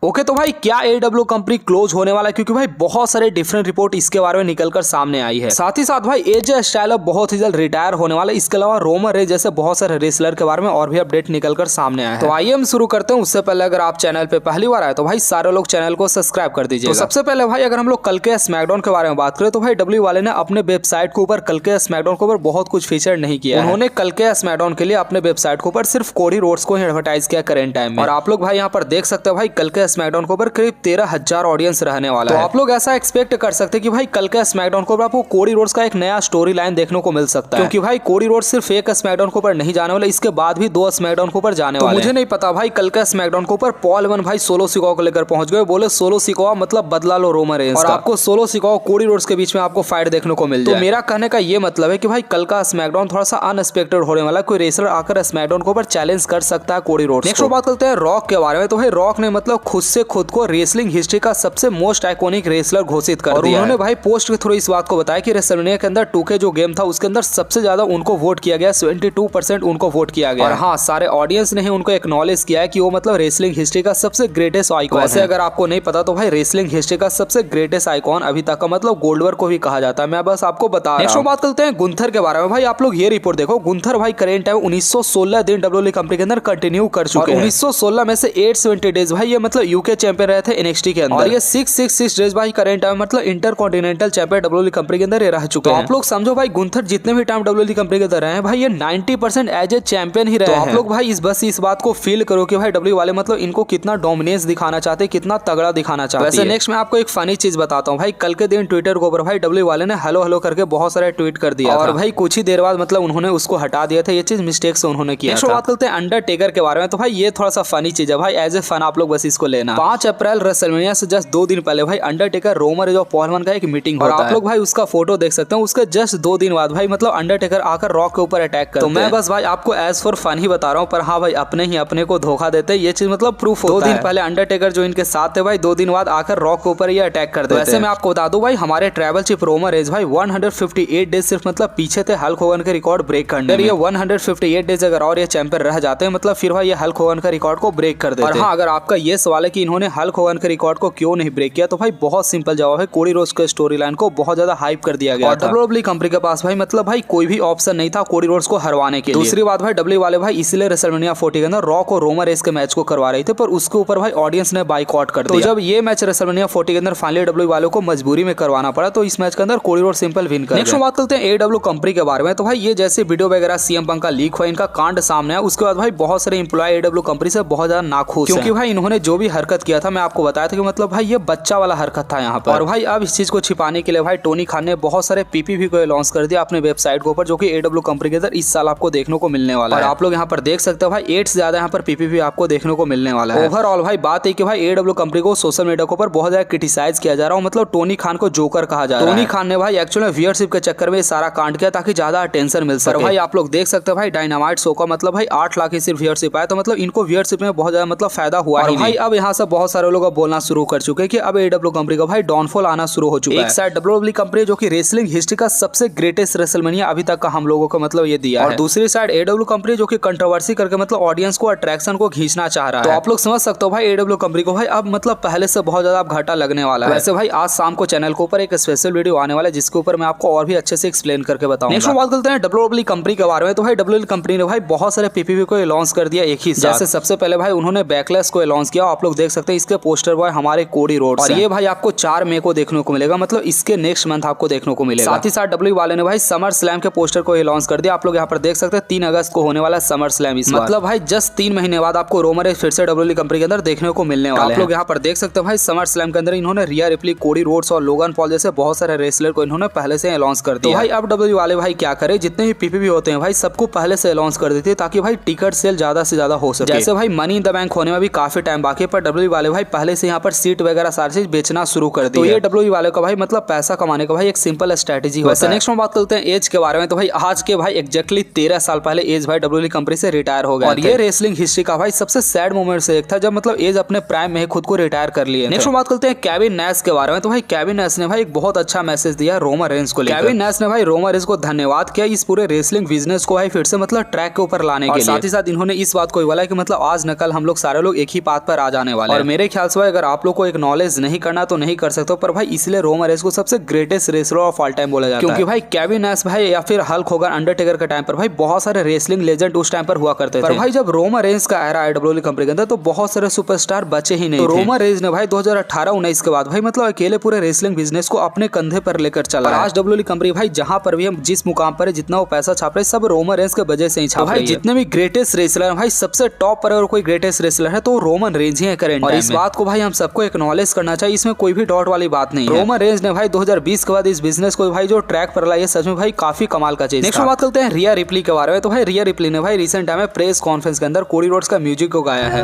Okay तो भाई क्या AEW कंपनी क्लोज होने वाला है, क्योंकि भाई बहुत सारे डिफरेंट रिपोर्ट इसके बारे में निकलकर सामने आई है। साथ ही साथ भाई AJ स्टाइल्स बहुत ही जल्द रिटायर होने वाला है। इसके अलावा रोमन रेंज जैसे बहुत सारे रेसलर के बारे में और भी अपडेट निकलकर सामने आया है। तो आइए हम शुरू करते हैं। उससे पहले अगर आप चैनल पे पहली बार आए तो भाई सारे लोग चैनल को सब्सक्राइब कर दीजिए। तो सबसे पहले भाई अगर हम लोग कल के स्मैकडाउन के बारे में बात करें तो भाई डब्ल्यू वाले ने अपने वेबसाइट के ऊपर कल के स्मैकडाउन के ऊपर बहुत कुछ फीचर नहीं किया। उन्होंने कल के स्मैकडाउन के लिए अपने वेबसाइट के ऊपर सिर्फ कोडी रोड्स को ही एडवर्टाइज किया करंट टाइम में। और आप लोग भाई यहाँ पर देख सकते हैं भाई कल के स्मैकडाउन के ऊपर करीब 13,000 ऑडियंस रहने वाला है। तो आप लोग ऐसा एक्सपेक्ट कर सकते हैं कि भाई कल के स्मैकडाउन के ऊपर आपको कोडी रोड्स का एक नया स्टोरी लाइन देखने को मिल सकता है, क्योंकि भाई कोडी रोड्स सिर्फ एक स्मैकडाउन के ऊपर नहीं जाने वाला, इसके बाद भी 2 स्मैकडाउन के ऊपर जाने वाले। तो मुझे नहीं पता भाई कल के स्मैकडाउन के ऊपर पॉल एवन भाई सोलो सिकोआ को लेकर पहुंच गए, बोले सोलो सिकोआ मतलब बदला लो रोमन रेंज और आपको सोलो सिकोआ कोडी रोड्स के बीच में आपको फाइट देखने को मिल जाए। तो मेरा कहने का ये मतलब है कि भाई कल का स्मैकडाउन थोड़ा सा अनएक्सपेक्टेड होने वाला, कोई रेसलर आकर स्मैकडाउन के ऊपर चैलेंज कर सकता है कोडी रोड्स। नेक्स्ट बात करते हैं रॉक के बारे में। तो भाई रॉक ने मतलब खुद से खुद को रेसलिंग हिस्ट्री का सबसे मोस्ट आइकॉनिक रेसलर घोषित कर दिया। उन्होंने भाई पोस्ट के थ्रू इस बात को बताया कि रेसलमेनिया के अंदर 2K जो गेम था उसके अंदर सबसे ज्यादा उनको वोट किया गया, 72% उनको वोट किया गया। और हाँ, सारे ऑडियंस ने उनको एक्नॉलेज किया है कि वो मतलब रेसलिंग हिस्ट्री का सबसे ग्रेटेस्ट आइकॉन है। वैसे अगर आपको नहीं पता तो भाई रेसलिंग हिस्ट्री का सबसे ग्रेटेस्ट आइकॉन अभी तक का मतलब गोल्डबर्ग को भी कहा जाता है। मैं बस आपको बता रहा हूं। बात करते हैं गुंथर के बारे में। भाई आप लोग ये रिपोर्ट देखो, गुंथर भाई करेंट टाइम 1916 दिन डब्ल्यूडब्ल्यूई कंपनी के अंदर कंटिन्यू कर चुके हैं। 1916 में से 870 डेज भाई ये मतलब यूके चैंपियन रहे थे NXT के अंदर, और ये 666 डेज भाई करेंट टाइम मतलब इंटरकॉन्टिनेंटल चैंपियन डब्ल्यूडब्ल्यूई कंपनी के अंदर ये रह चुके हैं। आप लोग समझो भाई गुंथर जितने भी टाइम डब्ल्यूडब्ल्यूई कंपनी के अंदर रहे हैं भाई ये 90% एज ए चैंपियन ही रहे हैं। आप लोग भाई इस बात को फील करो कि भाई डब्ल्यू वाले मतलब इनको कितना डोमिनेंस दिखाना चाहते हैं, कितना तगड़ा दिखाना चाहते हैं। वैसे नेक्स्ट मैं आपको एक फनी चीज बताता हूँ। भाई कल के दिन ट्विटर के ऊपर भाई डब्ल्यू वाले ने हेलो हेलो करके बहुत सारे ट्वीट कर दिया और भाई कुछ ही देर बाद मतलब उन्होंने उसको हटा दिया था। ये चीज मिस्टेक से उन्होंने किया। नेक्स्ट बात करते हैं अंडरटेकर के बारे में। तो भाई ये थोड़ा सा फनी चीज है भाई, एज ए फन आप लोग बस इसको लेना। 5 अप्रैल रेसलमेनिया से जस्ट 2 दिन पहले भाई अंडरटेकर रोमन रेंज और पॉल एवन का एक मीटिंग होता है, और आप लोग भाई उसका फोटो देख सकते हैं। उसके जस्ट 2 दिन बाद भाई मतलब अंडरटेकर आकर रॉक के ऊपर अटैक करते हैं। तो मैं बस भाई आपको एज फॉर फन ही बता रहा हूँ, पर हाँ भाई अपने ही अपने को धोखा देते हैं, ये चीज मतलब प्रूफ होता है। 2 दिन पहले अंडरटेकर जो इनके साथ थे भाई 2 दिन बाद आकर रॉक के ऊपर ये अटैक कर देते हैं। वैसे मैं आपको बता दूं भाई हमारे ट्रैवल चिप रोमन रेंज भाई 158 डेज सिर्फ मतलब पीछे थे हल्क होगन के रिकॉर्ड ब्रेक करने में। ये 158 डेज अगर और ये चैंपियन रह जाते हैं मतलब फिर भाई ये हल्क होगन का रिकॉर्ड को ब्रेक कर देते हैं। और हाँ, अगर आपका ये सवाल है कि इन्होंने हल्क होगन के रिकॉर्ड को क्यों नहीं ब्रेक किया, तो भाई बहुत सिंपल जवाब है, कोडी रोड्स के स्टोरी लाइन को बहुत ज्यादा हाइप कर दिया गया। डब्ल्यूडब्ल्यूई कंपनी के पास भाई मतलब भाई कोई भी ऑप्शन नहीं था कोडी रोड्स को हरवाने के लिए। दूसरी बात भाई डब्ल्यू वाले भाई इसलिए रेसलमेनिया 40 के अंदर रॉक और रोमन रेंज के मैच को करवा रहे थे, पर उसके ऊपर भाई ऑडियंस ने बाइकआउट कर दिया। तो जब ये मैच रेसलमेनिया 40 के अंदर फाइनली डब्ल्यू वालों को मजबूरी में करवाना पड़ा, तो इस मैच के अंदर कोडी रोड्स सिंपल विन कर गए। नेक्स्ट बात करते हैं AEW कंपनी के बारे में। तो भाई ये जैसे वीडियो वगैरह CM पंक का लीक हुआ, इनका कांड सामने आया, उसके बाद भाई बहुत सारे एम्प्लॉय AEW कंपनी से बहुत ज्यादा नाखुश, क्योंकि भाई इन्होंने जो भी हरकत किया था मैं आपको बताया था कि मतलब भाई ये बच्चा वाला हरकत था यहाँ पर। और भाई अब इस चीज को छिपाने के लिए भाई टोनी खान ने बहुत सारे PPV को लॉन्च कर दिया अपने वेबसाइट के ऊपर, जो कि AEW कंपनी के अंदर इस साल आपको देखने को मिलने वाला है। और आप लोग यहाँ पर देख सकते हो भाई 8 से ज्यादा यहाँ पर PPV आपको देखने को मिलने वाला है। ओवरऑल भाई बात है कि भाई AEW कंपनी को सोशल मीडिया के ऊपर बहुत ज्यादा क्रिटिसाइज किया जा रहा है, मतलब टोनी खान को जोकर कहा जा रहा है। टोनी खान ने भाई एक्चुअली व्यूअरशिप के चक्कर में सारा कांड किया ताकि ज्यादा अटेंशन मिल सके। भाई आप लोग देख सकते हैं भाई डायनामाइट शो का मतलब भाई 8 लाख ही सिर्फ व्यूअरशिप आया, तो मतलब इनको व्यूअरशिप में बहुत ज्यादा मतलब फायदा हुआ है। भाई अब यहाँ से बहुत सारे लोग बोलना शुरू कर चुके हैं कि अब AEW कंपनी का भाई डाउनफॉल आना शुरू हो चुका है। एक साइड डब्ल्यूडब्ल्यूई कंपनी जो कि रेसलिंग हिस्ट्री का सबसे ग्रेटेस्ट रेसलमेनिया अभी तक का हम लोगों को मतलब ये दिया है, और दूसरी साइड AEW कंपनी जो कि कंट्रोवर्सी करके मतलब ऑडियंस को अट्रैक्शन को खींचना चाह रहा है। तो आप लोग समझ सकते हो भाई AEW कंपनी को भाई अब मतलब पहले से बहुत ज्यादा घाटा लगने वाला है। वैसे भाई आज शाम को चैनल के ऊपर एक स्पेशल वीडियो आने वाला है जिसके ऊपर मैं आपको और भी अच्छे से एक्सप्लेन करके बताऊंगा। नेक्स्ट बात करते हैं डब्ल्यूडब्ल्यूई कंपनी के बारे में। तो भाई डब्ल्यूडब्ल्यूई कंपनी ने भाई बहुत सारे PPV को लॉन्च कर दिया एक ही साथ। जैसे सबसे पहले भाई उन्होंने बैकलैश को लॉन्च किया, आप लोग देख सकते हैं इसके पोस्टर बॉय हमारे कोडी रोड्स, और ये भाई आपको 4 मई को देखने को मिलेगा, मतलब इसके नेक्स्ट मंथ आपको देखने को मिलेगा। साथ ही साथ डब्ल्यू वाले ने भाई समर स्लैम के पोस्टर को लॉन्च कर दिया। आप लोग यहाँ पर देख सकते हैं 3 अगस्त को होने वाला समर स्लैम, इस मतलब भाई जस्ट 3 महीने बाद आपको रोमन रेंज फिर से डब्ल्यूडब्ल्यूई कंपनी के अंदर देखने को मिलने वाला है। आप लोग यहाँ पर देख सकते हैं भाई समर स्लैम के अंदर इन्होंने रिया रिप्ली, कोडी रोड्स और लोगन पॉल जैसे बहुत सारे रेसलर को इन्होंने पहले से लॉन्च कर दिया। तो भाई अब डब्ल्यू वाले भाई क्या करे, जितने भी PPV होते हैं भाई सबको पहले से लॉन्च कर देते हैं ताकि भाई टिकट सेल ज्यादा से ज्यादा हो सके। जैसे भाई मनी इन द बैंक होने में भी काफी टाइम बाकी है, पर डब्ल्यू वाले भाई पहले से यहाँ पर सीट वगैरह सारी चीज बेचना शुरू कर दी। तो ये डब्ल्यू वाले का भाई मतलब पैसा कमाने का भाई एक सिंपल स्ट्रेटेजी होता है। नेक्स्ट में बात करते हैं एज के बारे में। तो भाई आज के भाई एग्जैक्टली 13 साल पहले एज भाई डब्ल्यूडब्ल्यूई कंपनी से रिटायर हो गया, और ये रेसलिंग हिस्ट्री का भाई सबसे सैड मोमेंट से एक था जब मतलब एज अपने प्राइम में खुद को रिटायर कर लिए। नेक्स्ट में बात करते हैं केविन नैश के बारे में। तो भाई केविन नैश ने भाई एक बहुत अच्छा मैसेज दिया रोमन रेंज को लेकर। केविन नैश ने भाई रोमन रेंज को धन्यवाद किया इस पूरे रेसलिंग बिजनेस को भाई फिर से मतलब ट्रैक के ऊपर लाने के लिए। साथ ही साथ इन्होंने इस बात को बोला कि मतलब आज न कल हम लोग सारे लोग एक ही बात पर आ जाने होने वाले हैं। और मेरे ख्याल से भाई अगर आप लोग को एक नॉलेज नहीं करना तो नहीं कर सकते, पर भाई इसलिए रोमन रेंज को सबसे greatest wrestler of all time बोला जाता है, क्योंकि भाई केविन नैश भाई या फिर हल्क होगन, अंडरटेकर के टाइम पर भाई बहुत सारे रेसलिंग लेजेंड उस टाइम पर हुआ करते थे। पर भाई जब रोमन रेंज का एरा WWE कंपनी के अंदर तो बहुत सारे सुपरस्टार बचे ही नहीं थे। रोमन रेंज ने भाई 2018-19 के बाद भाई मतलब अकेले पूरे रेसलिंग बिजनेस को अपने कंधे पर लेकर चला। आज WWE कंपनी भाई जहां पर भी हम जिस मुकाम पर है, जितना वो पैसा छाप रहे सब रोमन रेंज के वजह से ही छाप रहे हैं। जितने भी ग्रेटेस्ट रेसलर है भाई, सबसे टॉप पर अगर कोई ग्रेटेस्ट रेसलर है तो रोमन रेंज ही है करेंट। और इस बात को भाई हम सबको एक्नॉलेज करना चाहिए, इसमें कोई भी डाउट वाली बात नहीं है। रोमन रेंज ने भाई 2020 के बाद इस बिजनेस को भाई जो ट्रैक पर लाया, सच में भाई काफी कमाल का चीज। नेक्स्ट बात करते हैं रिया रिप्ली के बारे में। तो भाई रिया रिप्ली ने भाई रिसेंट टाइम में प्रेस कॉन्फ्रेंस के अंदर कोडी रोड्स का म्यूजिक को गाया है।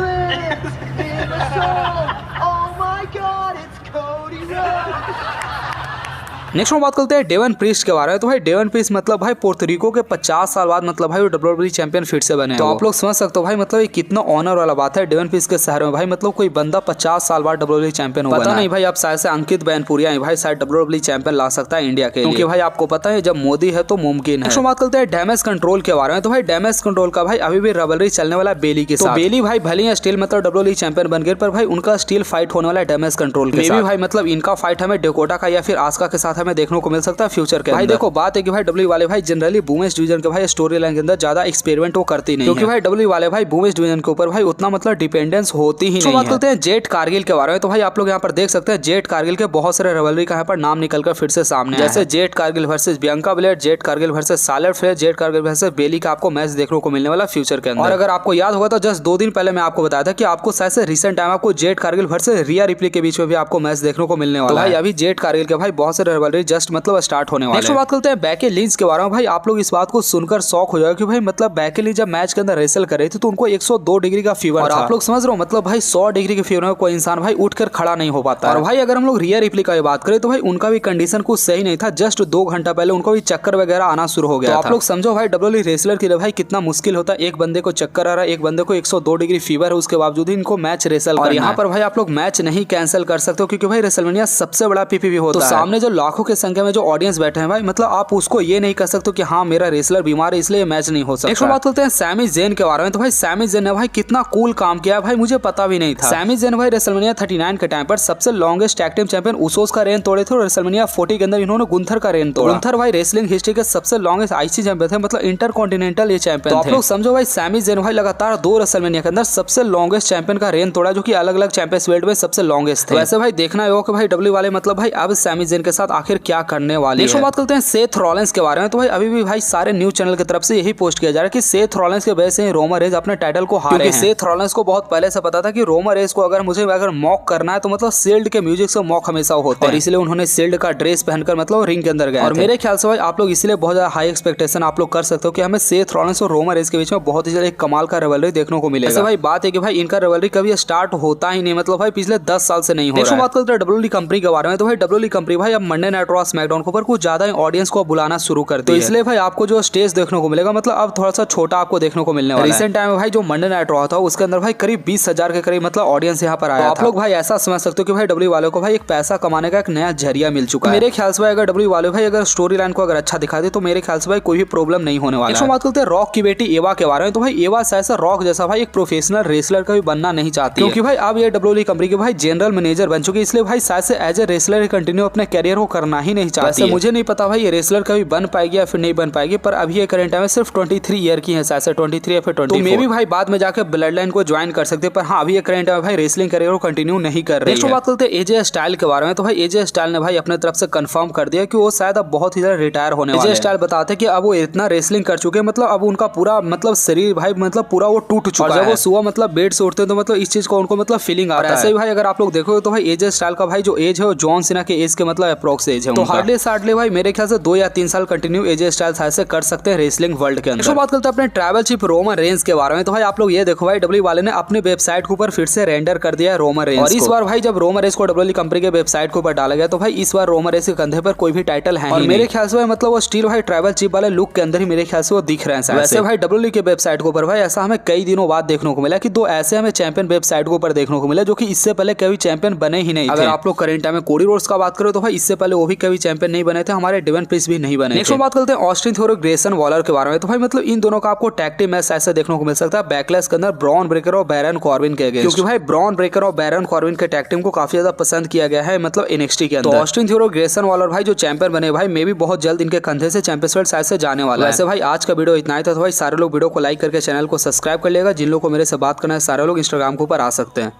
नेक्स्ट बात करते हैं डेवन प्रीस्ट के बारे में। तो भाई डेवन प्रीस्ट मतलब भाई पोर्टोरिको के 50 साल बाद मतलब भाई वो WWE चैंपियन फिर से बने। तो आप लोग समझ सकते हो भाई मतलब ये कितना ऑनर वाला बात है डेवन प्रीस्ट के शहर में भाई, मतलब कोई बंदा 50 साल बाद WWE चैंपियन हो। पता नहीं भाई अब शायद से अंकित बैनपुरिया भाई शायद WWE चैंपियन ला सकता है इंडिया के, क्योंकि भाई आपको पता है जब मोदी है तो मुमकिन है। नेक्स्ट बात करते हैं डैमेज कंट्रोल के बारे में। तो भाई डैमेज कंट्रोल का भाई अभी भी रवलरी चलने वाला बेली के साथ। बेली भाई भले ही स्टील मतलब WWE चैंपियन बन गए, पर भाई उनका स्टील फाइट होने वाला डैमेज कंट्रोल के साथ। भाई मतलब इनका फाइट हमें डेकोटा का या फिर आस्का के साथ हमें देखने को मिल सकता है फ्यूचर के भाई। देखो बात है कि भाई WWE वाले भाई जनरली वुमेन्स डिवीजन के भाई स्टोरी लाइन के अंदर ज्यादा एक्सपेरिमेंट वो करती नहीं, क्योंकि भाई WWE वाले भाई वुमेन्स डिवीजन के ऊपर भाई उतना मतलब डिपेंडेंस होती ही नहीं। बात करते हैं जेट कारगिल के बारे में। तो भाई आप लोग यहाँ पर देख सकते हैं जेट कारगिल के बहुत सारे रिवलरी का यहाँ पर नाम निकलकर फिर से सामने, जैसे Jade Cargill versus Bianca Belair, Jade Cargill versus Charlotte Flair, Jade Cargill versus Bayley का आपको मैच देखने को मिलने वाला फ्यूचर के अंदर। और अगर आपको याद होगा तो जस्ट 2 दिन पहले मैं आपको बताया था कि आपको शायद से रिसेंट टाइम आपको जेट कारगिल वर्सेस रिया रिप्ली के बीच में भी आपको मैच देखने को मिलने वाला है। अभी जेट कारगिल के भाई बहुत सारे रिवलरी जस्ट मतलब स्टार्ट होने वाले हैं। बात बैकी लिंच के बारे में। भाई आप लोग इस बात को सुनकर शॉक हो जाओगे कि भाई मतलब बैकी लिंच जब मैच के अंदर रेसल कर रही थी तो उनको 102 डिग्री का फीवर था। आप लोग समझ रहे हो मतलब भाई 100 डिग्री के फीवर में कोई इंसान भाई उठकर खड़ा नहीं हो पाता। और भाई अगर हम लोग रिया रिप्ली का बात करें तो भाई उनका भी कंडीशन कुछ सही नहीं था, जस्ट 2 घंटा पहले उनको भी चक्कर वगैरह आना शुरू हो गया। तो आप लोग समझो भाई WWE रेसलर के लिए भाई कितना मुश्किल होता है, एक बंदे को चक्कर आ रहा है, एक बंदे को 102 डिग्री फीवर है, उसके बावजूद ही इनको मैच रेसल। और यहाँ पर भाई आप लोग मैच नहीं कैंसिल कर सकते हो, क्योंकि भाई रेसलमेनिया सबसे बड़ा PPV होता है। तो सामने जो लाखों की संख्या में जो ऑडियंस बैठे हैं भाई, मतलब आप उसको ये नहीं कर सकते कि हाँ मेरा रेसलर बीमार है इसलिए मैच नहीं हो सकता। नेक्स्ट बात करते हैं सैमी ज़ेन के बारे में। तो भाई सैमी ज़ेन ने भाई कितना कूल काम किया है भाई, मुझे पता भी नहीं था। सैमी ज़ेन भाई रेसलमेनिया 39 के टाइम पर सबसे longest tag team champion Usos का रेन तोड़े थे, और रेसलमेनिया 40 के अंदर इन्होंने गुंथर का रेन तोड़ा। गुंथर भाई रेसलिंग हिस्ट्री के सबसे लॉन्गेस्ट IC चैंपियन थे, मतलब इंटरकॉन्टिनेंटल ये चैंपियन थे। आप लोग समझो भाई सैमी ज़ेन भाई लगातार 2 रेसलमेनिया के अंदर सबसे लॉन्गेस्ट चैंपियन का रेन तोड़ा, जो कि अलग अलग चैंपियंस वर्ल्ड में सबसे लॉन्गेस्ट थे। वैसे भाई देखना होगा कि भाई WWE वाले मतलब भाई अब सैमी ज़ेन के साथ आखिर क्या करने वाले हैं। बात करते हैं सेथ रॉलिंस के बारे में। तो भाई अभी भी भाई सारे न्यूज चैनल की तरफ से यही पोस्ट किया जा रहा है कि सेथ रॉलिंस के वजह से रोमन रेंज अपने टाइटल को हारे हैं। सेथ रॉलिंस को बहुत पहले से पता था कि रोमन रेंज को अगर मॉक करना है तो मतलब शील्ड के म्यूजिक से मॉक हमेशा होता है, और इसलिए उन्होंने शील्ड का ड्रेस पहनकर मतलब रिंग के अंदर गए। और मेरे ख्याल से भाई आप लोग इसलिए बहुत ज्यादा हाई एक्सपेक्टेशन आप लोग कर सकते हो कि हमें सेथ रॉलिंस और रोमन रेंज के बीच में बहुत ही ज्यादा एक कमाल का रिवलरी देखने को मिलेगा। ऐसे भाई बात है कि भाई इनका रिवलरी कभी स्टार्ट होता ही नहीं, मतलब भाई पिछले 10 साल से नहीं हो रहा है। बात करते हैं WWE कंपनी के बारे में। तो भाई WWE कंपनी भाई अब मंडे नाइट रॉ स्मैकडाउन के ऊपर कुछ ज्यादा ऑडियंस को बुलाना शुरू कर दी है, तो इसलिए भाई आपको जो स्टेज देखने को मिलेगा मतलब अब थोड़ा सा छोटा आपको देखने को मिलने वाला है। रिसेंट टाइम में भाई जो मंडे नाइट रॉ था उसके अंदर भाई करीब 20,000 के करीब मतलब ऑडियंस यहाँ पर आया। आप लोग भाई ऐसा समझ सकते हो कि भाई WWE वालों को भाई एक पैसा कमाने का एक नया जरिया मिल चुका है। मेरे ख्याल से भाई अगर WWE वाले भाई अगर स्टोरी लाइन को अगर अच्छा दिखा दे तो मेरे ख्याल से भाई कोई भी प्रॉब्लम नहीं होने वाला है। बात करते हैं रॉक की बेटी एवा के बारे में। तो भाई एवा ऐसा रॉक जैसा भाई एक प्रोफेशनल रेसलर का भी बनना नहीं चाहती, क्योंकि भाई अब ये WWE कंपनी के भाई जनरल मैनेजर बन चुकी है, इसलिए भाई शायद से एज ए रेसलर कंटिन्यू अपने कैरियर को करना ही नहीं चाहती। मुझे नहीं पता भाई ये रेसलर कभी बन पाएगी या फिर नहीं बन पाएगी, पर अभी ये करंट टाइम में सिर्फ 23 ईयर की है, शायद से 23 या फिर 24। तो मे भी भाई बाद में जाकर ब्लड लाइन को ज्वाइन कर सकते हैं, पर हाँ अभी ये करंट टाइम में भाई रेसलिंग कैरियर को कंटिन्यू नहीं कर रही है। नेक्स्ट बात करते हैं AJ स्टाइल के बारे में। तो भाई AJ स्टाइल ने भाई अपने तरफ से कंफर्म कर दिया कि वो शायद अब बहुत ही ज्यादा रिटायर होने वाले हैं। AJ स्टाइल बताते हैं कि अब वो इतना रेसलिंग कर चुके हैं, मतलब अब उनका पूरा मतलब शरीर भाई मतलब पूरा वो टूट चुका है। जब वो सुबह मतलब बेड से उठते हैं तो मतलब इस चीज को उनको मतलब फीलिंग आता है। ऐसे ही भाई अगर आप लोग देखो तो भाई AJ स्टाइल का भाई जो एज है वो जॉन सीना के एज के मतलब अप्रोक्स एज है। तो हार्डली भाई मेरे ख्याल से 2 या 3 साल कंटिन्यू AJ स्टाइल ऐसे कर सकते हैं रेसलिंग वर्ल्ड के अंदर। बात करते हैं अपने ट्रैवल चीफ रोमन रेंज के बारे में। तो भाई आप लोग ये देखो भाई WWE वाले ने अपने वेबसाइट के ऊपर फिर से रेंडर कर दिया है रोमन रेंज, और इस बार भाई जब रोमन रेंज को WWE कंपनी के वेबसाइट के ऊपर डाला गया तो भाई इस बार रोमन रेंज के कंधे पर कोई भी टाइटल है और मेरे ख्याल से भाई मतलब वो स्टील भाई ट्रैवल चीफ वाले लुक के अंदर ही मेरे ख्याल से वो दिख रहे हैं। वैसे भाई WWE के वेबसाइट के ऊपर भाई ऐसा हमें कई दिनों बाद देखने को मिला कि 2 ऐसे हमें चैंपियन वेबसाइट के ऊपर देखने को मिला जो कि इससे पहले कभी चैंपियन बने ही नहीं। अगर आप लोग करेंट टाइम में कोडी रोड्स का बात करें तो भाई इससे पहले वो भी कभी चैंपियन नहीं बने थे, हमारे डेवन प्रिंस भी नहीं बने। नेक्स्ट बात करते हैं ऑस्टिन थ्योरी ग्रेसन वॉलर के बारे में। तो भाई मतलब इन दोनों का आपको टैग टीम मैच ऐसे देखने को मिल सकता है बैकलैश के अंदर ब्रॉन ब्रेकर और बैरन कॉर्बिन के अगेंस्ट, क्योंकि भाई ब्रॉन ब्रेकर और बैरन कॉर्बिन के टैग टीम को काफी ज्यादा पसंद किया गया है मतलब NXT के अंदर। तो ऑस्टिन थ्योरी ग्रेसन वॉलर भाई जो चैंपियन बने भाई मे भी बहुत जल्द इनके कंधे से चैंपियंस बेल्ट शायद से जाने वाला है। वैसे भाई आज का वीडियो इतना ही था, तो भाई सारे लोग वीडियो को लाइक करके चैनल को सब्सक्राइब कर लेगा। जिन लोगों को मेरे से बात करना है सारे लोग इंस्टाग्राम के ऊपर आ सकते हैं।